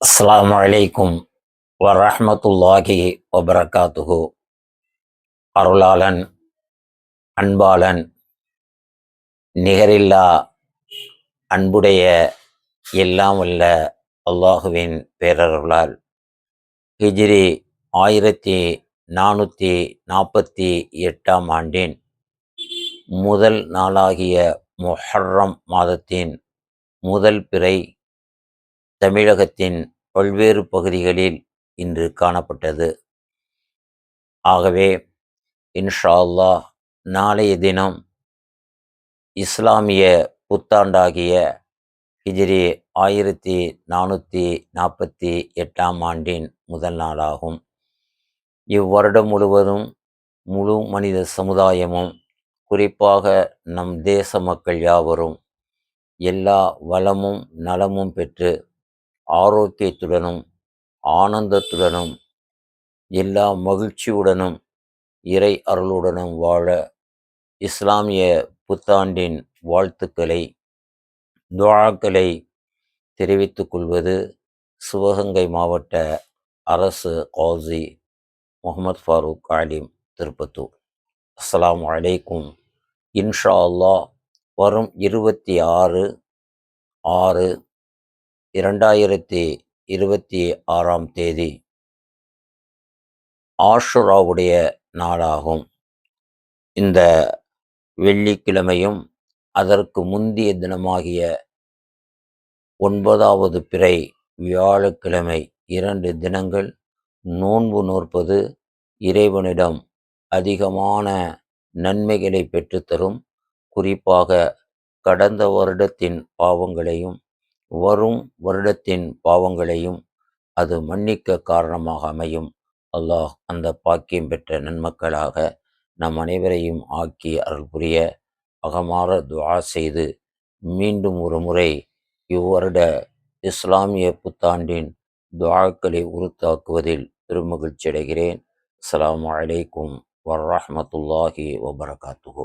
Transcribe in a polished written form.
அஸ்ஸலாமு அலைக்கும் வரஹ்மத்துல்லாஹி வபரகாத்துஹு. அருளாளன், அன்பாளன், நிகரில்லா அன்புடைய எல்லாம் வல்ல அல்லாஹுவின் பேரருளால் ஹிஜ்ரி 1448 ஆண்டின் முதல் நாளாகிய முஹர்ரம் மாதத்தின் முதல் பிறை தமிழகத்தின் பல்வேறு பகுதிகளில் இன்று காணப்பட்டது. ஆகவே இன்ஷா அல்லாஹ் நாளைய தினம் இஸ்லாமிய புத்தாண்டாகிய ஹிஜ்ரி 1448 ஆண்டின் முதல் நாளாகும். இவ்வருடம் முழுவதும் முழு மனித சமுதாயமும், குறிப்பாக நம் தேச மக்கள் யாவரும் எல்லா வளமும் நலமும் பெற்று ஆரோக்கியத்துடனும் ஆனந்தத்துடனும் எல்லா மகிழ்ச்சியுடனும் இறை அருளுடனும் வாழ இஸ்லாமிய புத்தாண்டின் வாழ்த்துக்களை, துஆக்களை தெரிவித்துக் கொள்வது சிவகங்கை மாவட்ட அரசு காசி முகமது ஃபாரூக் ஆலிம், திருப்பத்தூர். அஸ்ஸலாமு அலைக்கும். இன்ஷா அல்லாஹ் வரும் 26/6/2026 ஆஷுராவுடைய நாளாகும். இந்த வெள்ளிக்கிழமையும் அதற்கு முந்திய தினமாகிய 9வது பிறை வியாழக்கிழமை 2 தினங்கள் நோன்பு நோற்பது இறைவனிடம் அதிகமான நன்மைகளை பெற்றுத்தரும். குறிப்பாக கடந்த வருடத்தின் பாவங்களையும் வரும் வருடத்தின் பாவங்களையும் அது மன்னிக்க காரணமாக அமையும். அல்லாஹ் அந்த பாக்கியம் பெற்ற நன்மக்களாக நம் அனைவரையும் ஆக்கி அருள் புரிய அகமாற துஆ செய்து மீண்டும் ஒரு முறை இவ்வருட இஸ்லாமிய புத்தாண்டின் துஆக்களை உறுத்தாக்குவதில் பெருமகிழ்ச்சி அடைகிறேன். அஸ்ஸலாமு அலைக்கும் வரஹ்மத்துல்லாஹி வபரகாத்துஹு.